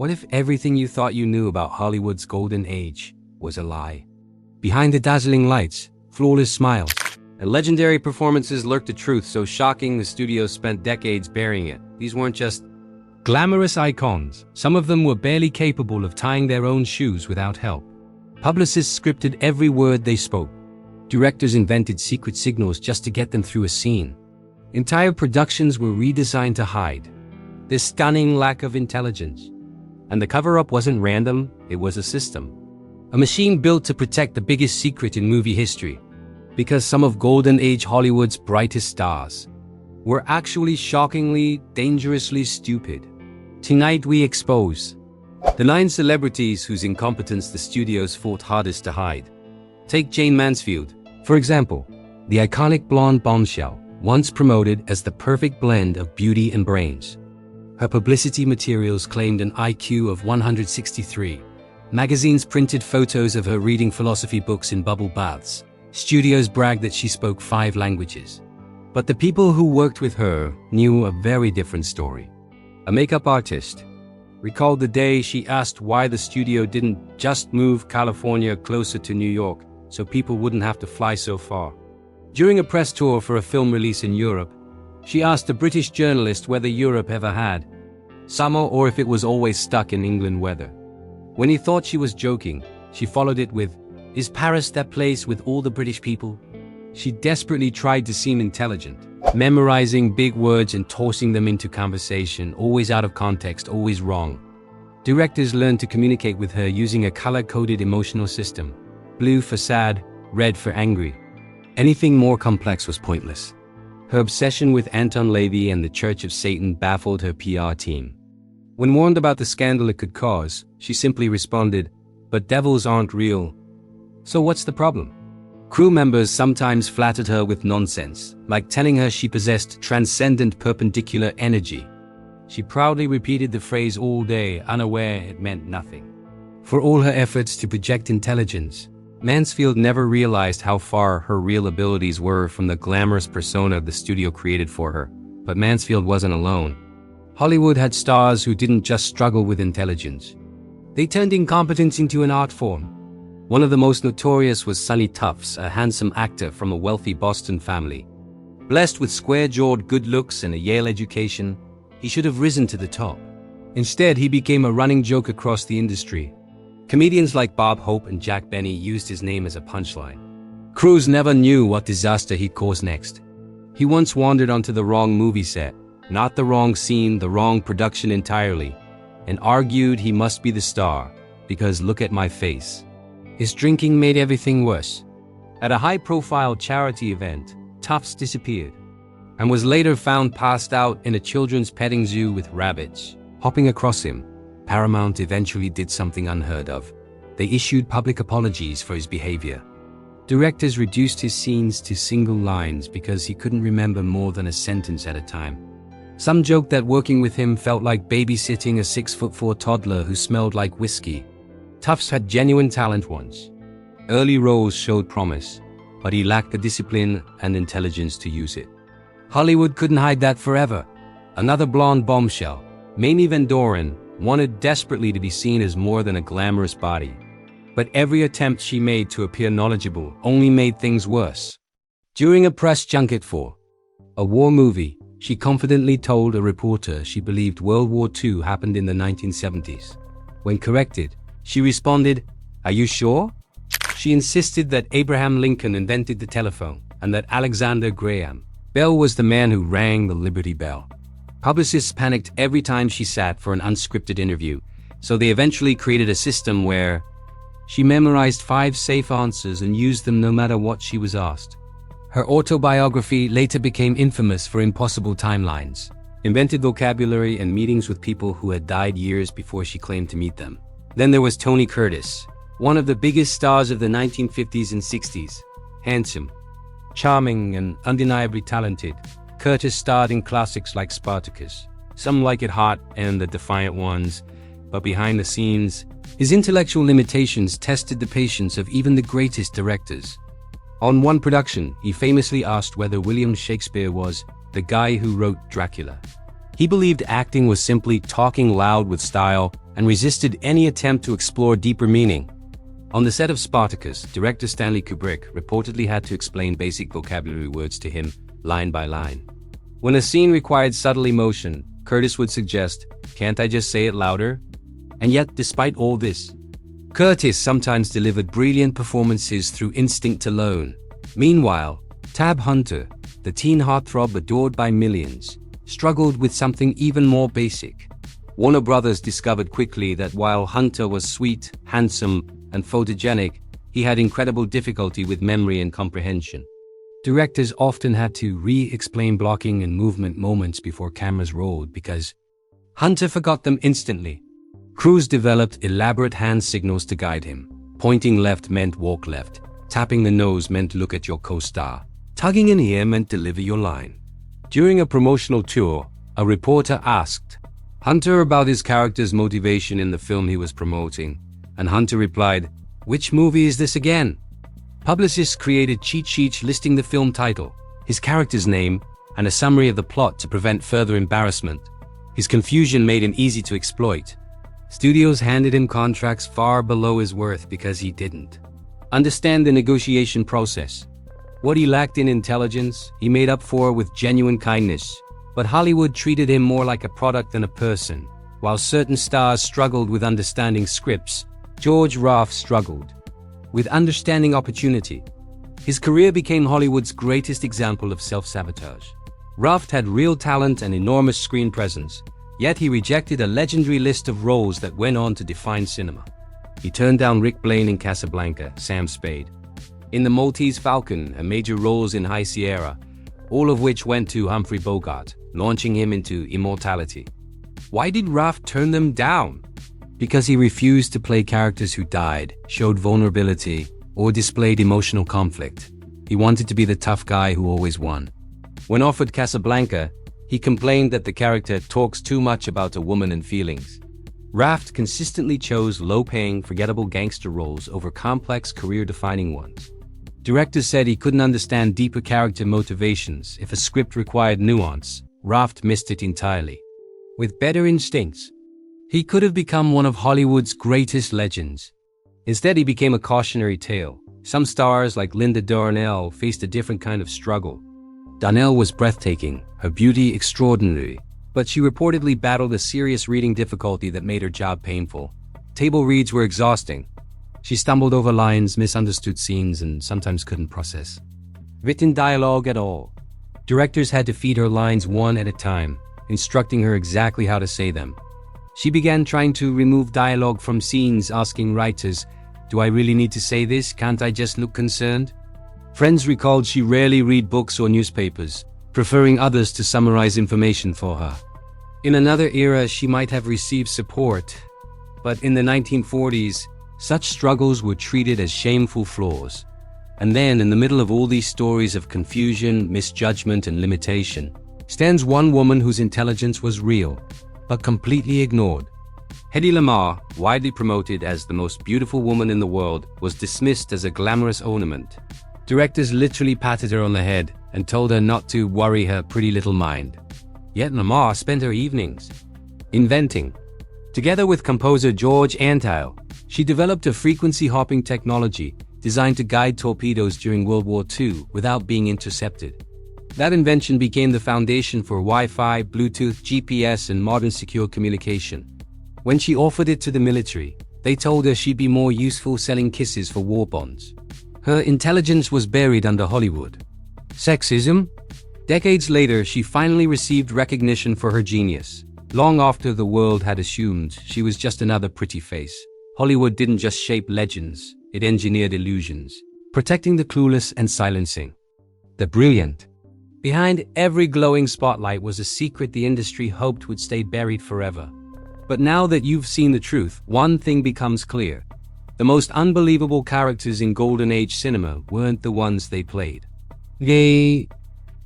What if everything you thought you knew about Hollywood's golden age was a lie? Behind the dazzling lights, flawless smiles, and legendary performances lurked a truth so shocking the studios spent decades burying it. These weren't just glamorous icons. Some of them were barely capable of tying their own shoes without help. Publicists scripted every word they spoke. Directors invented secret signals just to get them through a scene. Entire productions were redesigned to hide this stunning lack of intelligence. And the cover-up wasn't random, it was a system. A machine built to protect the biggest secret in movie history. Because some of Golden Age Hollywood's brightest stars were actually shockingly, dangerously stupid. Tonight we expose the 9 celebrities whose incompetence the studios fought hardest to hide. Take Jane Mansfield, for example, the iconic blonde bombshell, once promoted as the perfect blend of beauty and brains. Her publicity materials claimed an IQ of 163. Magazines printed photos of her reading philosophy books in bubble baths. Studios bragged that she spoke 5 languages. But the people who worked with her knew a very different story. A makeup artist recalled the day she asked why the studio didn't just move California closer to New York so people wouldn't have to fly so far. During a press tour for a film release in Europe, she asked a British journalist whether Europe ever had summer or if it was always stuck in England weather. When he thought she was joking, she followed it with, "Is Paris that place with all the British people?" She desperately tried to seem intelligent, memorizing big words and tossing them into conversation, always out of context, always wrong. Directors learned to communicate with her using a color-coded emotional system. Blue for sad, red for angry. Anything more complex was pointless. Her obsession with Anton LaVey and the Church of Satan baffled her PR team. When warned about the scandal it could cause, she simply responded, "But devils aren't real. So what's the problem?" Crew members sometimes flattered her with nonsense, like telling her she possessed transcendent perpendicular energy. She proudly repeated the phrase all day, unaware it meant nothing. For all her efforts to project intelligence, Mansfield never realized how far her real abilities were from the glamorous persona the studio created for her. But Mansfield wasn't alone. Hollywood had stars who didn't just struggle with intelligence. They turned incompetence into an art form. One of the most notorious was Sunonny Tus, a handsome actor from a wealthy Boston family. Blessed with square-jawed good looks and a Yale education, he should have risen to the top. Instead, he became a running joke across the industry. Comedians like Bob Hope and Jack Benny used his name as a punchline. Crews never knew what disaster he'd cause next. He once wandered onto the wrong movie set, not the wrong scene, the wrong production entirely, and argued he must be the star, because look at my face. His drinking made everything worse. At a high-profile charity event, Tufts disappeared, and was later found passed out in a children's petting zoo with rabbits hopping across him. Paramount eventually did something unheard of. They issued public apologies for his behavior. Directors reduced his scenes to single lines because he couldn't remember more than a sentence at a time. Some joked that working with him felt like babysitting a 6'4" toddler who smelled like whiskey. Tufts had genuine talent once. Early roles showed promise, but he lacked the discipline and intelligence to use it. Hollywood couldn't hide that forever. Another blonde bombshell, Mamie Van Doren, wanted desperately to be seen as more than a glamorous body. But every attempt she made to appear knowledgeable only made things worse. During a press junket for a war movie, she confidently told a reporter she believed World War II happened in the 1970s. When corrected, she responded, "Are you sure?" She insisted that Abraham Lincoln invented the telephone and that Alexander Graham Bell was the man who rang the Liberty Bell. Publicists panicked every time she sat for an unscripted interview, so they eventually created a system where she memorized 5 safe answers and used them no matter what she was asked. Her autobiography later became infamous for impossible timelines, invented vocabulary, and meetings with people who had died years before she claimed to meet them. Then there was Tony Curtis, one of the biggest stars of the 1950s and 60s. Handsome, charming, and undeniably talented, Curtis starred in classics like Spartacus, Some Like It Hot, and The Defiant Ones. But behind the scenes, his intellectual limitations tested the patience of even the greatest directors. On one production, he famously asked whether William Shakespeare was the guy who wrote Dracula. He believed acting was simply talking loud with style, and resisted any attempt to explore deeper meaning. On the set of Spartacus, director Stanley Kubrick reportedly had to explain basic vocabulary words to him, line by line. When a scene required subtle emotion, Curtis would suggest, "Can't I just say it louder?" And yet, despite all this, Curtis sometimes delivered brilliant performances through instinct alone. Meanwhile, Tab Hunter, the teen heartthrob adored by millions, struggled with something even more basic. Warner Brothers discovered quickly that while Hunter was sweet, handsome, and photogenic, he had incredible difficulty with memory and comprehension. Directors often had to re-explain blocking and movement moments before cameras rolled because Hunter forgot them instantly. Crews developed elaborate hand signals to guide him. Pointing left meant walk left. Tapping the nose meant look at your co-star. Tugging an ear meant deliver your line. During a promotional tour, a reporter asked Hunter about his character's motivation in the film he was promoting, and Hunter replied, "Which movie is this again?" Publicists created cheat sheets listing the film title, his character's name, and a summary of the plot to prevent further embarrassment. His confusion made him easy to exploit. Studios handed him contracts far below his worth because he didn't understand the negotiation process. What he lacked in intelligence, he made up for with genuine kindness. But Hollywood treated him more like a product than a person. While certain stars struggled with understanding scripts, George Raft struggled with understanding opportunity. His career became Hollywood's greatest example of self-sabotage. Raft had real talent and enormous screen presence, yet he rejected a legendary list of roles that went on to define cinema. He turned down Rick Blaine in Casablanca, Sam Spade in The Maltese Falcon, and major roles in High Sierra, all of which went to Humphrey Bogart, launching him into immortality. Why did Raft turn them down? Because he refused to play characters who died, showed vulnerability, or displayed emotional conflict. He wanted to be the tough guy who always won. When offered Casablanca, he complained that the character talks too much about a woman and feelings. Raft consistently chose low-paying, forgettable gangster roles over complex, career-defining ones. Directors said he couldn't understand deeper character motivations. If a script required nuance, Raft missed it entirely. With better instincts, he could have become one of Hollywood's greatest legends. Instead, he became a cautionary tale. Some stars, like Linda Darnell, faced a different kind of struggle. Darnell was breathtaking, her beauty extraordinary, but she reportedly battled a serious reading difficulty that made her job painful. Table reads were exhausting. She stumbled over lines, misunderstood scenes, and sometimes couldn't process written dialogue at all. Directors had to feed her lines one at a time, instructing her exactly how to say them. She began trying to remove dialogue from scenes, asking writers, "Do I really need to say this? Can't I just look concerned?" Friends recalled she rarely read books or newspapers, preferring others to summarize information for her. In another era, she might have received support, but in the 1940s, such struggles were treated as shameful flaws. And then, in the middle of all these stories of confusion, misjudgment, and limitation, stands one woman whose intelligence was real, but completely ignored. Hedi Lamar, widely promoted as the most beautiful woman in the world, was dismissed as a glamorous ornament. Directors literally patted her on the head and told her not to worry her pretty little mind. Yet Lamar spent her evenings inventing. Together with composer George Antheil, she developed a frequency-hopping technology designed to guide torpedoes during World War II without being intercepted. That invention became the foundation for Wi-Fi, Bluetooth, GPS, and modern secure communication. When she offered it to the military, they told her she'd be more useful selling kisses for war bonds. Her intelligence was buried under Hollywood sexism. Decades later, she finally received recognition for her genius. Long after the world had assumed she was just another pretty face, Hollywood didn't just shape legends, it engineered illusions, protecting the clueless and silencing the brilliant. Behind every glowing spotlight was a secret the industry hoped would stay buried forever. But now that you've seen the truth, one thing becomes clear. The most unbelievable characters in Golden Age cinema weren't the ones they played. They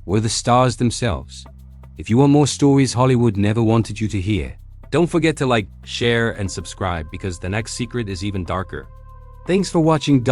were the stars themselves. If you want more stories Hollywood never wanted you to hear, don't forget to like, share, and subscribe because the next secret is even darker. Thanks for watching.